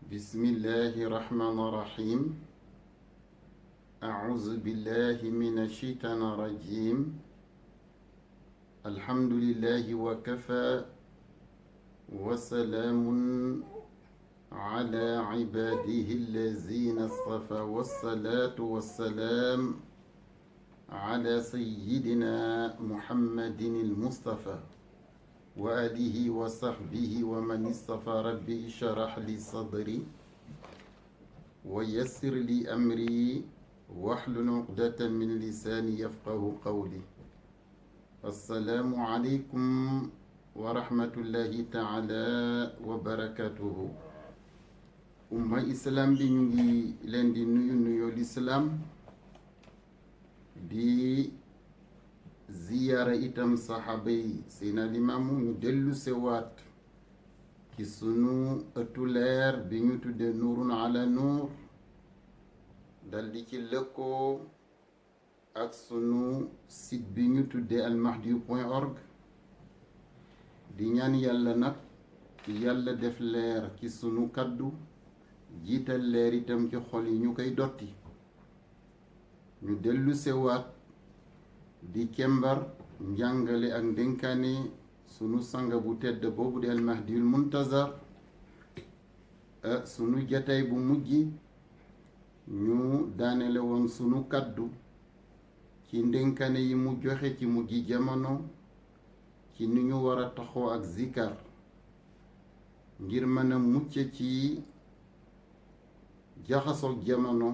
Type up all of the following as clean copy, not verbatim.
بسم الله الرحمن الرحيم. أعوذ بالله من الشيطان الرجيم. الحمد لله وكفى وسلام على عباده الذين اصطفى والصلاة والسلام على سيدنا محمد المصطفى وآله وصحبه ومن اصطفى. ربي اشرح لي صدري ويسر لي أمري واحلل عقدة من لساني يفقه قولي. السلام عليكم ورحمة الله تعالى وبركاته. umma islam bi ñu ngi leen di nuyu lislaam di ziyaara itam saxaaba yi Seydina Limaamu ñu dellu sewaat ci sunu ëttu leer bi ñu tudde nuurun ala nuur daldi ci lëkkoo ak sunu site bi ñu tudde almahdi.org di ñaan yàlla nag yàlla def leer ci sunu kaddu jiital leer itam ci xol yi ñu koy dotti. ñu dellu sewaat di cembar njàngale ak ndénkaane sunu sanga bu tedd boobu di almahdiyul muntazar. sunu jataay bu mujj ñu daanele woon sunu kaddu ci ndénkaane yi mu joxe ci mujj jamono ci ni ñu war a taxoo ak zikar ngir mën a mucc ci jaxasoog jamono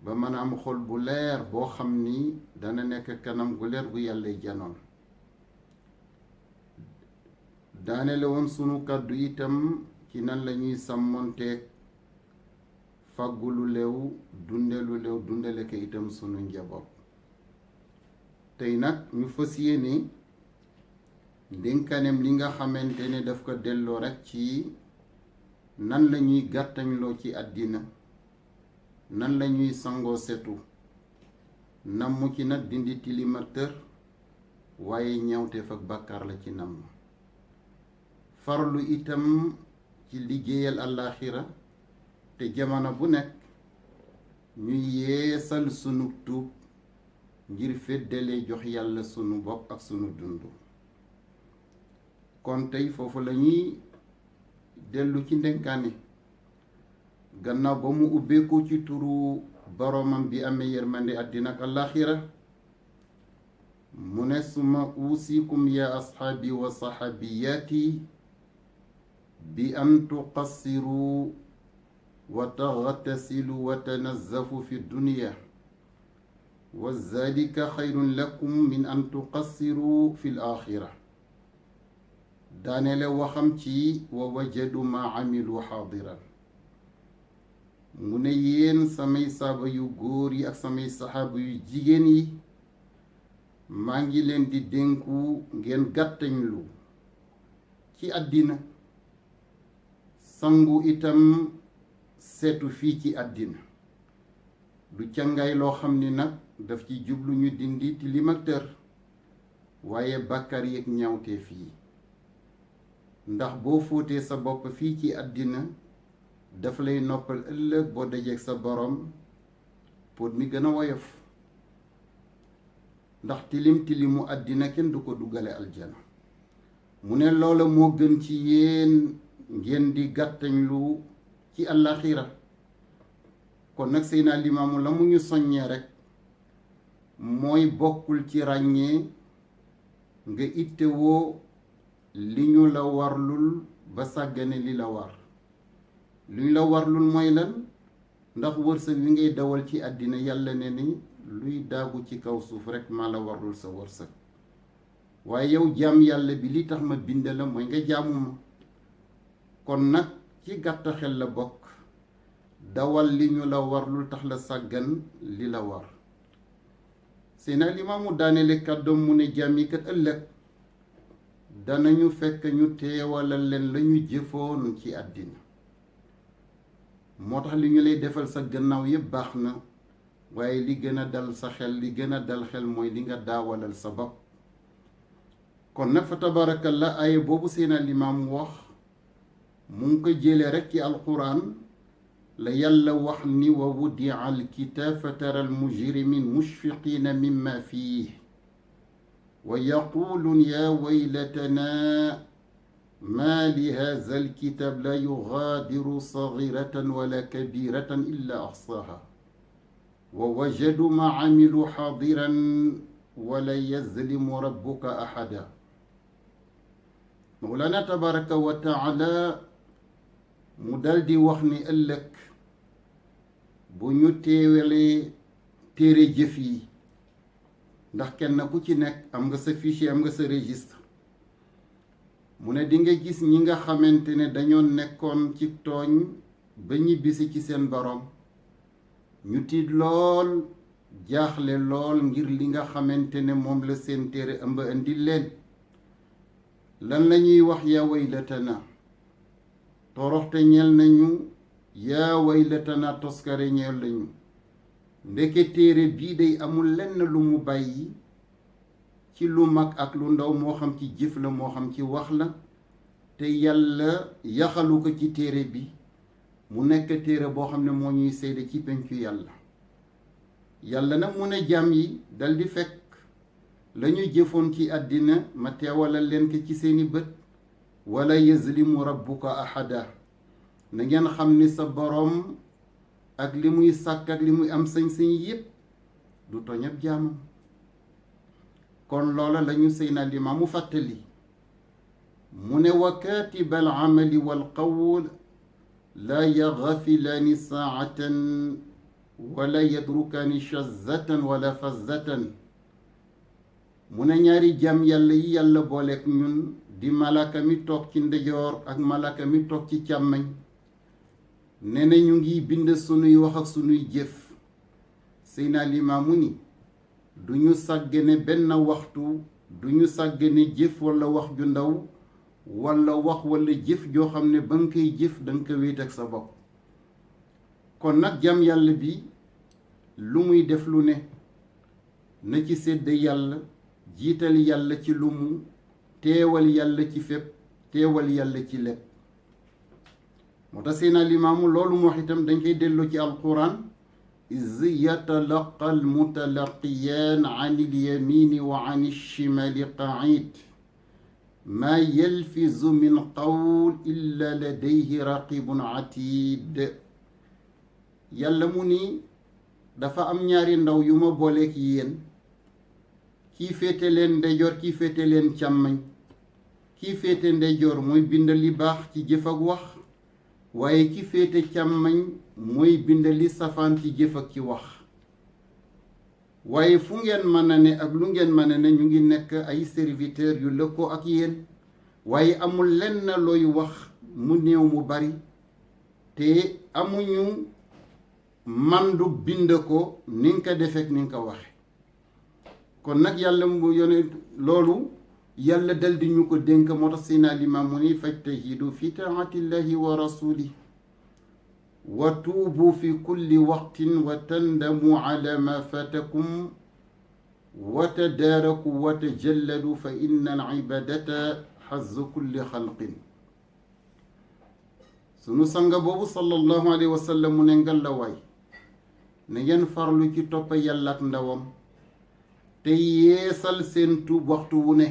ba mën a am xol bu leer boo xam ni dana nekk kanam gu leer gu yàlla janoon. daanele woon sunu kàddu itam ci nan la ñuy sàmmonteeg fàggu lu leew dunde lu leew dundale ko itam sunu njaboot. tey nag ñu fas yéene ndénkaneem li nga xamante ne daf ko delloo rekk ci nan la ñuy gàttañloo ci àddina, nan la ñuy sangoo setu, namm ci nag dindi tilim ak tër, waaye ñawteef ak bàkkaar la ci namm. farlu itam ci liggéeyal àllaaxira te jamono bu nekk ñuy yeesal sunu tuub ngir féddale jox yàlla sunu bopp ak sunu dund. kon tey foofu la ñuy dellu ci ndénkaane gannaaw ba mu ubbeeku ci turu boromam bi amee yërmande àddina ak àllaaxira mu ne suma uusikum ya asxaabi wa saxaabiyaati bi an tuqassiru wa taxtasilu wa tanazzafu fi dunya wa zalika xayrun lakum min an tuqassiru fi l axira. daanele waxam ci wa wajadu ma amilu xaadiran. mu ne yéen samay saaba yu góor yi ak samay saxaaba yu jigéen yi maa ngi leen di dénku ngeen gàttañlu ci àddina, sangu itam seetu fii ci àddina. du càngaay loo xam ni nag daf ci jublu ñu dindi tilim ak tër, waaye bàkkaar yeeg ñaawteef yi. ndax boo fóotee sa bopp fii ci àddina daf lay noppal ëllëg boo dajeeg sa borom pour mi gën a woyof. ndax tilim-tilimu àddina kenn du ko duggale aljana. mu ne loola moo gën ci yéen ngeen di gàttañlu ci àllaaxira. kon nag Seydina Limaamu la mu ñu soññee rekk mooy bokkul ci ràññee nga ittewoo li ñu la warlul ba sàggane li la war. li ñu la warlul mooy lan? ndax wërsëg wi ngay dawal ci àddina yàlla ne ni luy daagu ci kaw suuf rekk maa la warlul sa wërsëg. waaye yow jaam yàlla bi li tax ma bind la mooy nga jaamu ma. kon nag ci gàtt xel la bokk dawal li ñu la warlul tax la sàggan li la war. Seydina Limaamu daanele kàddoom mu ne jaam yi kat ëllëg danañu fekk ñu teewalal leen la ñu jëfoon ci àddina. moo tax li ñu lay defal sa gannaaw yépp baax na, waaye li gën a dal sa xel, li gën a dal xel mooy li nga daawalal sa bopp. kon nag fa tabarakallah aaya boobu Seydina Limaamu wax mu ngi ko jële rek ci alquran la yàlla wax ni wa wudia alkitab fa tara almujrimin mushfiqina mimma fiih wa yaqulun ya waylatana ma li hadha alkitab la yughadiru saghiratan wala kabiratan illa ahsaha wa wajadu ma amilu hadiran wala yazlimu rabbuka ahada. Mawlana tabaraka wa taala mu daldi wax ni ëllëg bu ñu teewalee téere jëf yi, ndax kenn ku ci nekk am nga sa fichier, am nga sa registre, mu ne di nga gis ñi nga xamante ne dañoo nekkoon ci tooñ ba ñibbisi ci seen borom, ñu tiit lool, jaaxle lool ngir li nga xamante ne moom la seen téere ëmb indi leen. lan la ñuy wax yaa waylatana, toroxte ñeel nañu, yaa waylatana toskare ñeel nañu. ndeke téere bii day amul lenn lu mu bàyyi ci lu mag ak lu ndaw, moo xam ci jëf la moo xam ci wax la, te yàlla yaxalu ko ci téere bi mu nekk téere boo xam ne moo ñuy seede ci pencu yàlla. yàlla nag mu ne jaam yi dal di fekk lañu jëfoon ci àddina ma teewalal leen ko ci seeni bët. wala yazlimu rabbuka ahada, na ngeen xam ni sa boroom ak li muy sàkk ak li muy am sañ-sañ yépp du tooñ ab jaamam. kon loola lañu Seydina Limaamu fàttali mu ne wa kaatiba al amali wal qawl laa yaghfilaani saatan wala yadrukaani shazatan wala fazzatan. mu ne ñaari jaam yàlla yi yàlla booleek ñun di malaka mi toog ci ndejoor ak malaka mi toog ci càmmañ, ne na ñu ngi bind sunuy wax ak sunuy jëf. Seydina Limaamu ni du ñu sàggane benn waxtu, du ñu sàggane jëf walla wax ju ndaw walla wax walla jëf joo xam ne ba nga koy jëf danga ko wéet ak sa bopp. kon nag jaam yàlla bi lu muy def lu ne na ci sédd yàlla, jiital yàlla ci lu mu, teewal yàlla ci fépp, teewal yàlla ci lépp. moo tax Seydina Limaamu loolu mu wax itam dañ koy delloo ci alquran iz yatalaqa almutalaqiyaan an ilyamini wa an alshimali qaid maa yalfizu min qawl illa ladayhi raqibun atid. yàlla mu ni dafa am ñaari ndaw yu ma booleek yéen, kii féete leen ndeyjoor, kii féete leen càmmañ. kii féete ndeyjoor mooy bind li baax ci jëf ak wax, waaye ki féete càmmañ mooy bind li safaan ci jëf ak ci wax. waaye fu ngeen mën a ne ak lu ngeen mën a ne ñu ngi nekk ay serviteur yu lëkkoo ak yéen, waaye amul lenn looy wax mu néew mu bari te amuñu mandu bind ko ni nga ko defeek ni nga ko waxe. kon nag yàlla mu yone loolu yàlla dal di ñu ko dénk. moo tax Seydina Limaamu ni fajtahidu fi taatillahi wa rasuli wa tuubu fi kulli waqtin wa tandamu ala ma fatakum wa tadaaraku wa tajalladu fa inna al ibadata xazzu kulli xalqin. sunu sanga boobu sallallahu alayhi wa sallam mu ne ngalawaay na ngeen farlu ci topp yàlla ak ndawam te yeesal seen tuub waxtu wu ne.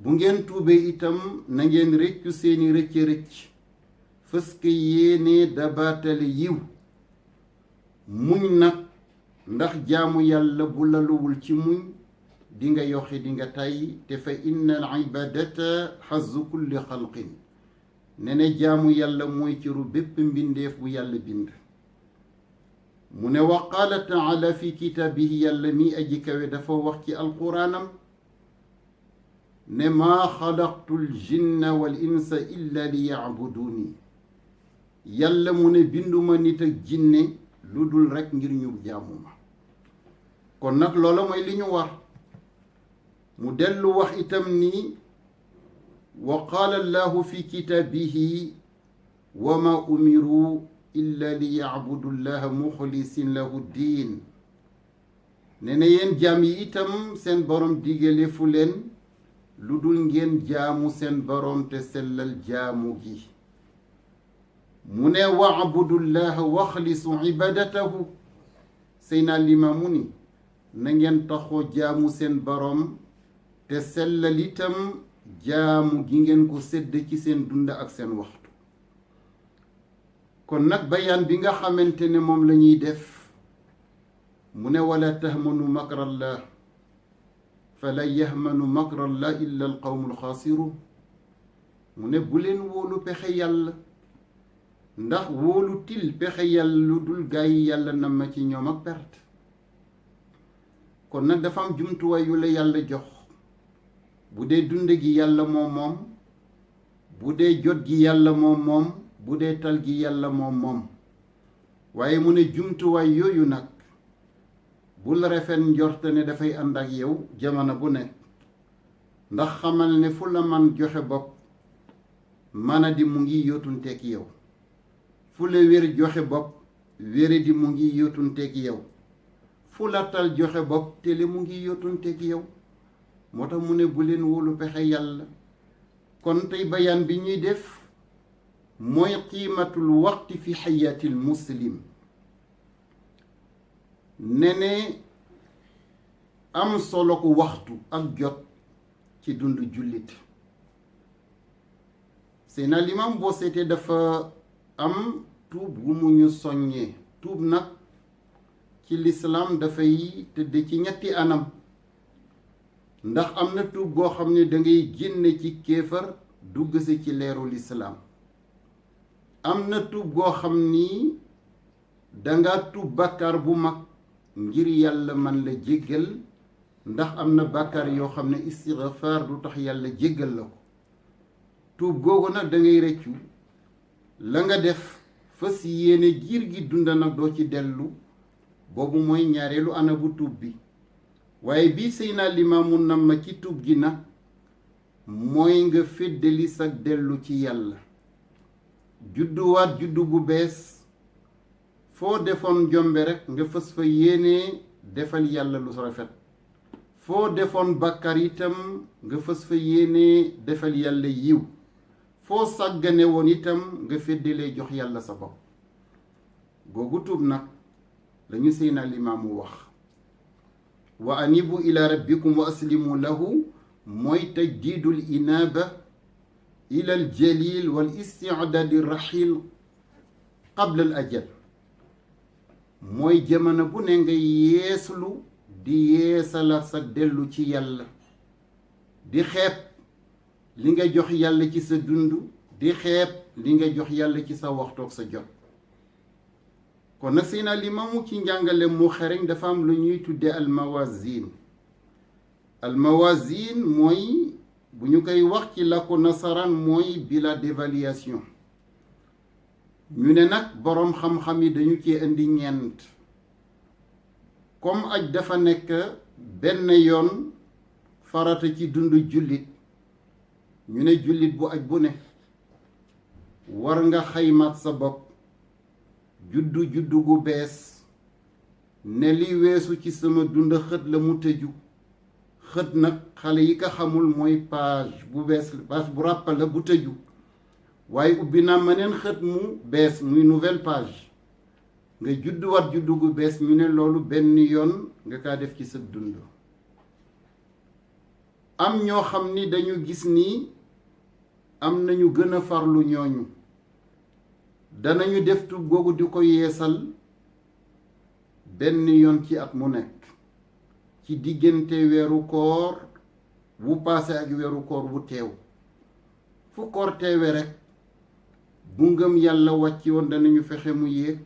bu ngeen tuubee itam na ngeen rëccu seeni rëcc-rëcc, fës ke yéene dabaatale yiw. muñ nag, ndax jaamu yàlla bu laluwul ci muñ di nga yoxi di nga tàyyi, te fa inna al ibadata xazzu kulli xalqin. ne ne jaamu yàlla mooy ciru bépp mbindeef bu yàlla bind. mu ne wa qaala taala fi kitaabihi, yàlla mi aji kawe dafa wax ci alquraanam ne maa xalaqtu ljinna wal insa illa li yacbuduuni. yàlla mu ne binduma nit ak jinne lu dul rekk ngir ñu jaamu ma. kon nag loola mooy li ñu war. mu dellu wax itam ni wa qaala allahu fi kitaabihi wa ma umiru illa li yacbudu llaha muxlisin lahu diin. ne na yéen jaam yi itam seen borom digale fu leen lu dul ngeen jaamu seen boroom te sellal jaamu gi mu ne wa'budullaha waxlisu ibadatahu Seydina Limaamu ni na ngeen taxoo jaamu seen boroom te sellal itam jaamu gi ngeen ko sédd ci seen dund ak seen waxtu kon nag bayaan bi nga xamante ne moom la ñuy def mu ne wala tahmanu makrallah fala yahmanu makrallah illa alqawmul xaasirun mu ne bu leen wóolu pexe yàlla ndax wóolu til pexe yàlla lu dul gaa yi yàlla na ma ci ñoom ak perte kon nag dafa am jumtuwaay yu la yàlla jox bu dee dund gi yàlla moom moom bu dee jot gi yàlla moom moom bu dee tal gi yàlla moom moom waaye mu ne jumtuwaay yooyu nag bul rafet njort ne dafay ànd ak yow jamono bu nekk ndax xamal ne fu la man joxe bopp mana di mu ngi yootunteeg yow fu la wér joxe bopp wére di mu ngi yootunteeg yow fu la tal joxe bopp te le mu ngi yootunteeg yow moo tax mu ne bu leen wóolu pexe yàlla kon tey bayaan bi ñuy def mooy qiimatul waqti fi xayaatil muslim ne am solo ko waxtu ak jot ci dund jullit Seydina Limaam boo seetee dafa am tuub gu mu ñu soññee tuub nag ci lislaam dafay tëdd ci ñetti anam ndax am na tuub goo xam ne dangay génne ci kéefar dugg si ci leeru lislaam am na tuub goo xam ni danga tuub bàkkaar bu mag ngir yàlla man la jéggal ndax am na bàkkaar yoo xam ne istigfaar du tax yàlla jéggal la ko tuub googu nag dangay rëccu la nga def fas yéene giir gi dunda nag doo ci dellu boobu mooy ñaareelu ana bu tuub bi waaye bii Seydina Limaamu nam ma ci tuub gi nag mooy nga féddali sa dellu ci yàlla judduwaat juddu bu bees foo defoon njombe rekk nga fas fa yéene defal yàlla lu rafet foo defoon bàkkar itam nga fas fa yéene defal yàlla yiw foo sàggane woon itam nga feddalee jox yàlla sa bopp googu tuub nag lañu Seydina Limaamu wax wa anibu ila rabbikum wa aslimu lahu mooy tajdiidul inaaba ila al jalil wal istidaadi rahil qabla al ajal mooy jamono bu ne nga yeeslu di yeesalaat sa dellu ci yàlla di xeeb li nga jox yàlla ci sa dund di xeeb li nga jox yàlla ci sa waxtoog sa jot kon nag Seydina Limaamu ci njàngale mu xereñ dafa am lu ñuy tudde almawazin almawazin mooy bu ñu koy wax ci làkku nasaraan mooy bila d'évaluation ñu ne nag boroom xam-xam yi dañu ci indi ñeent comme aj dafa nekk benn yoon farata ci dundu jullit ñu ne jullit bu aj bu ne war nga xaymaat sa bopp juddu gu bees ne li weesu ci sama dund xët la mu tëju xët nag xale yi ko xamul mooy page bu bees page bu ràpp la bu tëju waaye ubbi naa meneen xët mu bees muy nouvelle page nga judduwaat juddu gu bees ñu ne loolu benn yoon nga kaa def ci sa dund am ñoo xam ni dañu gis ni am nañu gën a farlu ñooñu danañu def tuub googu di ko yeesal benn yoon ci at mu nekk ci diggante weeru koor wu paase ak weeru koor wu teew fu koor teewe rekk bu ngëm yàlla wàcci woon danañu fexe mu yéeg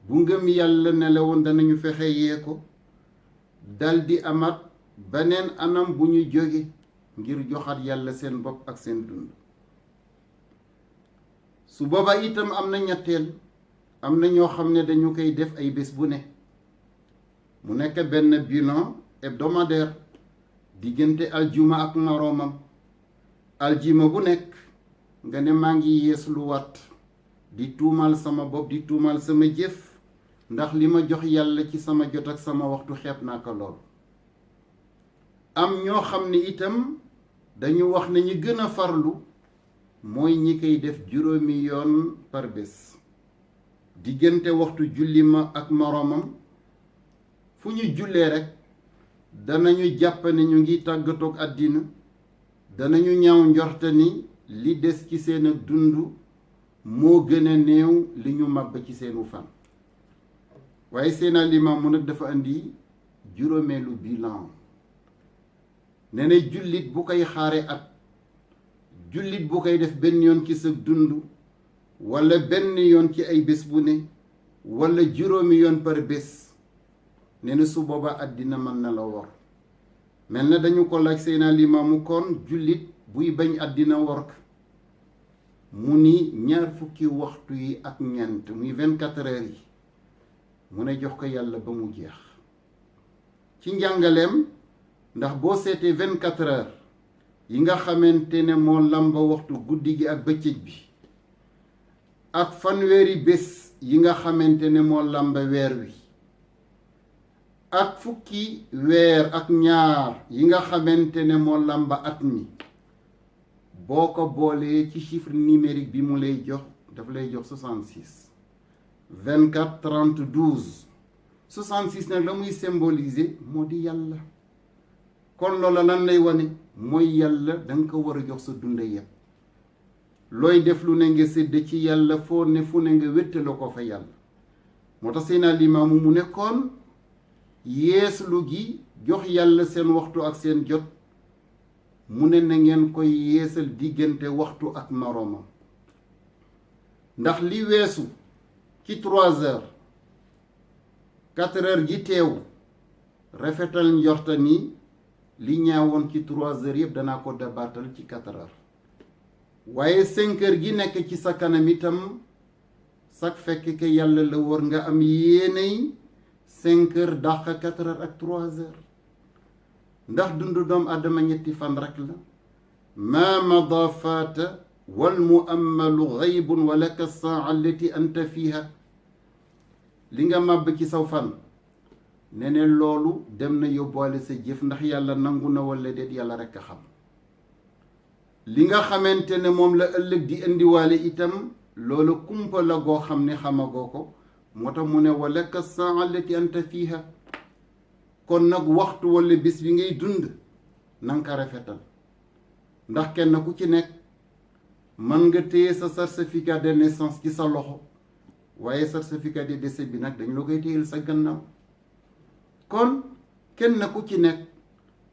bu ngëm yàlla nele woon danañu fexe yee ko daldi amaat beneen anam bu ñu jóge ngir joxaat yàlla seen bopp ak seen dund su booba itam am na ñetteel am na ñoo xam ne dañu koy def ay bés bu ne mu nekk benn bilan hebdomadaire diggante aljuma ak moroomam aljuma bu nekk nga ne maa ngi yees lu wat di tuumal sama bopp di tuumal sama jëf ndax li ma jox yàlla ci sama jot ak sama waxtu xeeb naa ko lool am ñoo xam ne itam dañu wax ne ñi gën a farlu mooy ñi koy def juróomi yoon par bés diggante waxtu julli ma ak moroomam fu ñu jullee rekk danañu jàpp ne ñu ngi tàggatoog àddina danañu ñaaw njorte ni li des ci seen ak dund moo gën a néew li ñu màbb ci seenu fan waaye seen Limaamu nag dafa indi juróomeelu bilan ne ne jullit bu koy xaare at jullit bu koy def benn yoon ci sa dund walla benn yoon ci ay bés bu ne walla juróomi yoon par bés ne na su booba àddina mën na la wor mel na dañu ko laaj seen Limaamu kon jullit buy bañ àddina wor mu ni ñaar fukki waxtu yi ak ñeent muy 24 heures yi mu ne jox ko yàlla ba mu jeex ci njàngaleem ndax boo seetee 24 heures yi nga xamante ne moo lamba waxtu guddi gi ak bëccëg bi ak fanweeri bés yi nga xamante ne moo lamba weer wi ak fukki weer ak ñaar yi nga xamante ne moo lamba at mi boo ko boolee ci chiffre numérique bi mu lay jox daf lay jox 66 24 30 12 66 nag la muy symboliser moo di yàlla kon loola lan lay wane mooy yàlla danga ko war a jox sa dunda yépp looy def lu ne nga sédd ci yàlla foo ne fu ne nga wéttala ko fa yàlla moo tax seen Limaamu mu nekkoon yeeslu gi jox yàlla seen waxtu ak seen jot mu ne na ngeen koy yeesal diggante waxtu ak moroomam ndax li weesu ci 3 heures 4 heures gi teew rafetal njorta ni li ñaawoon ci 3 heures yëpp danaa ko dabaatal ci 4 heures waaye 5 heures gi nekk ci sa kanam itam sak fekk ke yàlla la war nga am yéenay 5 heures dàq 4 heures ak 3 heures ndax dundu doom adama ñetti fan rek la ma mada faata wal muammalu gaybun wa laka saa allati anta fiha li nga màbb ci saw fan ne ne loolu dem na yóbbuwaale sa jëf ndax yàlla nangu na walla déet yàlla rekk a xam li nga xamante ne moom la ëllëg di indiwaale itam loolu kumpa la goo xam ne xamagoo ko moo tax mu ne wa laka saa allati anta fiha kon nag waxtu walla bis bi ngay dund nanga ko rafetal ndax kenn ku ci nekk mën nga téye sa certificat de naissance ci sa loxo waaye certificat de décès bi nag dañ la koy téyel sa gannaaw kon kenn ku ci nekk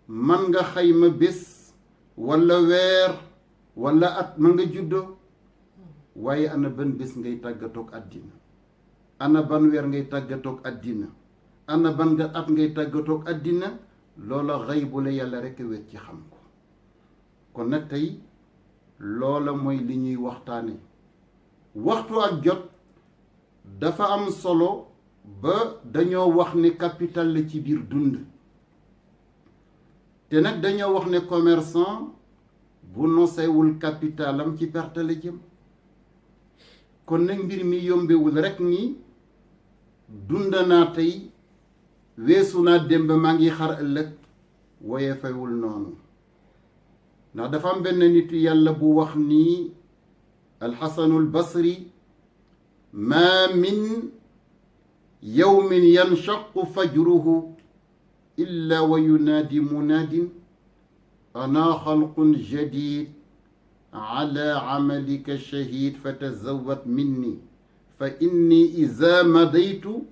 mën nga xayma bés walla weer walla at ma nga juddoo waaye ana ban bés ngay tàggatoog àddina ana ban weer ngay tàggatoog àddina ana ban nga at ngay tàggatoog àddina loola xaybu la yàlla rekk wet ci xam ko kon nag tey loola mooy li ñuy waxtaane waxtu ak jot dafa am solo ba dañoo wax ne capital la ci biir dund te nag dañoo wax ne commerçant bu nosewul capitalam ci perte la jëm kon nag mbir mi yombewul rekk ni dund naa tey weesu naa démb maa ngi xar ëllëg woye fayul noonu ndax dafa am benn nit yàlla bu wax ni alxasanul basri ma min yawmin yanshaqu fajruhu illa wa yunaadi munaadin ana xalqun jadid ala amalika shahid fatazawad minni fa inni iza madaytu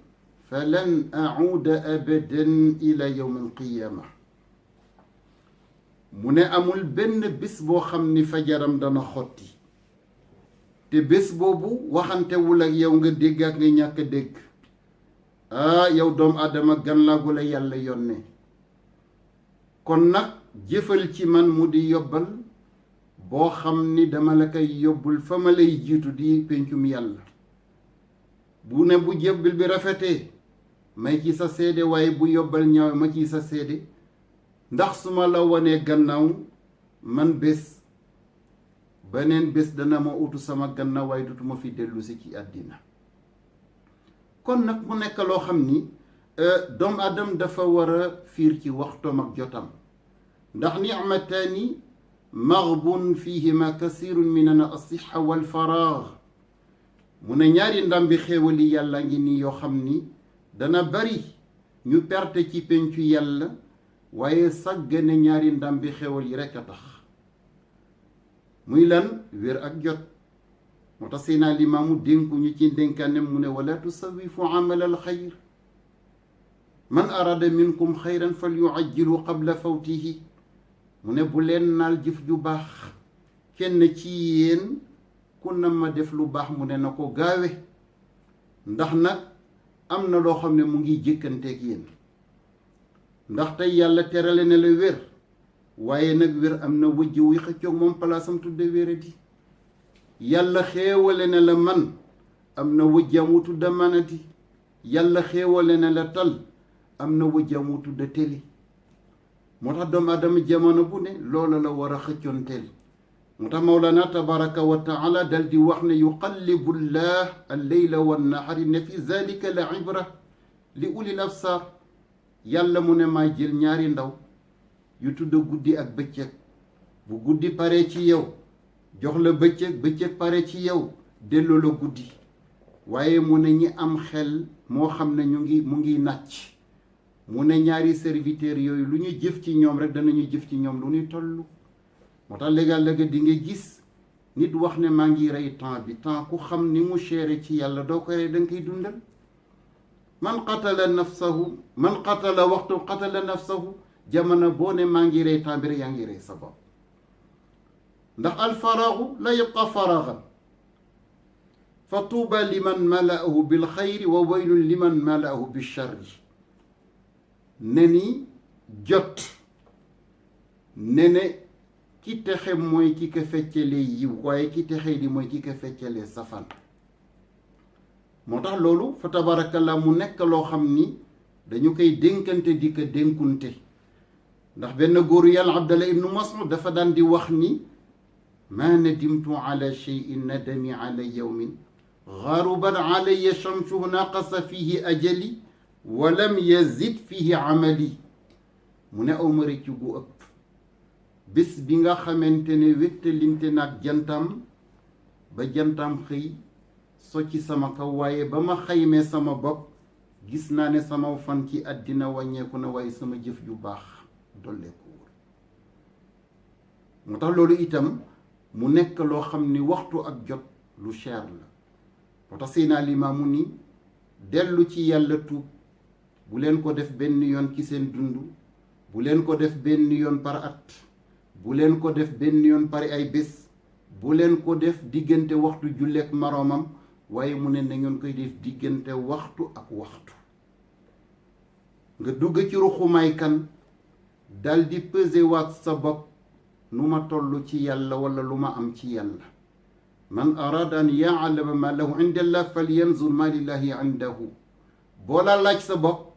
falan auuda abadan ila yawm alqiyaama mu ne amul benn bés boo xam ni fajaram dana xotti te bés boobu waxantewul ak yow nga dégg ak nga ñàkk dégg yow doomu aadama gan laagu la yàlla yónnee kon nag jëfal ci man mu di yobbal boo xam ni dama la koy yóbbul fa ma lay jiitu di pencum yàlla bu ne bu jëbbil bi rafetee may ci sa seede waaye bu yobbal ñaaw ma ci sa seede ndax su ma la wanee gannaaw man bés beneen bés dana ma utu sama gannaaw waaye dutuma fi dellu si ci àddina kon nag mu nekk loo xam ni doomu aadama dafa war a fiir ci waxtoom ak jotam ndax ni'mataani maghbun fihima kasirun min as-sihha wal faragh mu ne ñaari ndambi xéewali yàlla ngi nii yoo xam ni dana bari ñu perte ci pencu yàlla waaye sàggane ñaari ndambi xéewal yi rekk a tax muy lan wér ak jot moo tax Seydina Limaamu dénku ñu ci dénkaane mu ne wala tusawifu amal al xayr man arada minkum xayran fal yuajjilu qabla fawtihi mu ne bu leen naal jëf ju baax kenn ci yéen ku na ma def lu baax mu ne na ko gaawe ndax nag am na loo xam ne mu ngi jëkkanteeg yéen ndax tey yàlla terale ne la wér waaye nag wér am na wëjj wuy xëccoog moom palaasam tudde wéradi yàlla xéewale ne la man am na wëjjam wu tudde manati yàlla xéewale ne la tal am na wëjjam wu tudde teli moo tax doomu aadama jamono bu ne loola la war a xëccoonteel moo tax mawlana tabaraka wa taala dal di wax ne yuqallibu llah alleyla wannahaari ne fi zalika la ibra li ulil absar yàlla mu ne maa jël ñaari ndaw yu tudd guddi ak bëccëg bu guddi pare ci yow jox la bëccëg bëccëg pare ci yow delloo la guddi waaye mu ne ñi am xel moo xam ne mu ngi nàcc mu ne ñaari serviteurs yooyu lu ñu jëf ci ñoom rek danañu jëf ci ñoom lu ñuy toll moo tax léegi di nga gis nit wax ne maa ngi rey temps bi temps ku xam ni mu chéré ci yàlla doo ko rey da nga koy dundal man qatala waxtu qatala nafsahu jamono boo ne maa ngi rey temps bi rek yaa ngi rey sa bopp ndax alfaraagu la yabqa faraagan fa tuuba liman malaahu bil xayri wa waylun liman malaahu bi charri ne ni jot ne ne ki texe mooy ki ko feccalee yiw waaye ki texe di mooy ki ko feccalee safan moo tax loolu fa tabarakallah mu nekk loo xam ni dañu koy dénkante di ko dénkunte ndax benn góoru yàlla Abdallah ibnu Mas'ud dafa daan di wax ni ma nadimtu ala cheyin nadami ala yawmin garuban alaya shamsuhu naqasa fihi ajali walam yazid fihi amali mu ne aw ma rëccu gu ëpp bés bi nga xamante ne wéttalinte nag jantam ba jantam xëy socci sama kaw waaye ba ma xaymee sama bopp gis naa ne sama fan ci àddina wàññeeku na waaye sama jëf ju baax dolleeku wóor moo tax loolu itam mu nekk loo xam ni waxtu ak jot lu cher la moo tax Seydina Limaamu ni dellu ci yàlla tuub bu leen ko def benn yoon ci seen dund bu leen ko def benn yoon par at bu leen ko def benn yoon par ay bés bu leen ko def diggante waxtu julleek moroomam waaye mu ne na ngeen koy def diggante waxtu ak waxtu nga dugg ci ruxumaay kan dal di peser waat sa bopp nu ma toll ci yàlla wala lu ma am ci yàlla man arada an ya'lama ma lahu inda allah falyanzur ma lillahi indahu boo la laaj sa bopp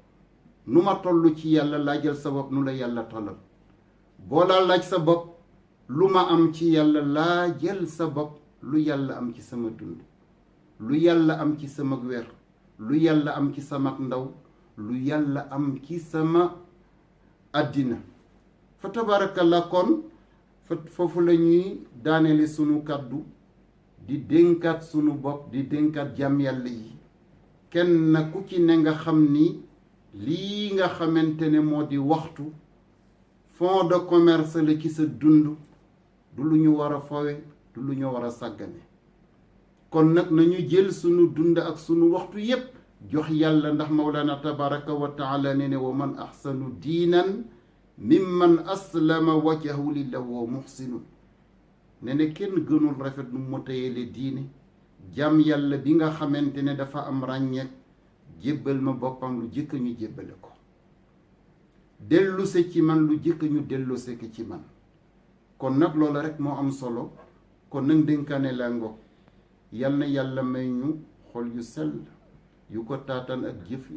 nu ma toll ci yàlla laajal sa bopp nu la yàlla tollal boo la laaj sa bopp lu ma am ci yàlla laajal sa bopp lu yàlla am ci sama dund lu yàlla am ci sama wér lu yàlla am ci sama ndaw lu yàlla am ci sama àddina fa tabarakallah kon foofu la ñuy daaneele sunu kàddu di dénkaat sunu bopp di dénkaat jàmm yàlla yi kenn ku ci ne nga xam ni lii nga xamante ne moo di waxtu fond de commerce la ci sa dund du lu ñu war a fowe du lu ñu war a sàggane kon nag nañu jël sunu dund ak sunu waxtu yépp jox yàlla ndax mawlana tabaraka wa taala ne ne wa man ahsanu diinan mimman aslama wajhahu lillahi wa muhsinun ne ne kenn gënul rafet nu mu tayele diine jàmm yàlla bi nga xamante ne dafa am ràññeek jébbal ma boppam lu jëkk ñu jébbale ko delluse ci man lu jëkk ñu delluse ko ci man kon nag loola rek moo am solo kon nag dénkaane laa ngoog yal na yàlla may ñu xol yu sell yu ko taataan ak jëf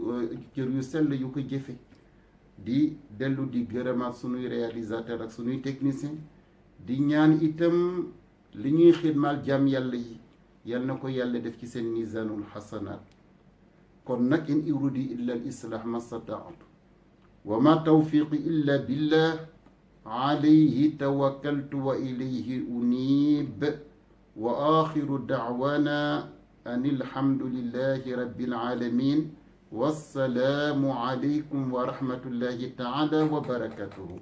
cër yu sell yu ko jëfe di dellu di gërëmaat sunuy réalisateur ak sunuy technicien di ñaan itam li ñuy xidmaal jàmm yàlla yi yal na ko yàlla def ci seen misanul xasanaat kon nag in uridi illa al islah ma stataatu wa ma tawfiqi illa billah عليه توكلت وإليه أنيب وآخر دعوانا أن الحمد لله رب العالمين والسلام عليكم ورحمة الله تعالى وبركاته.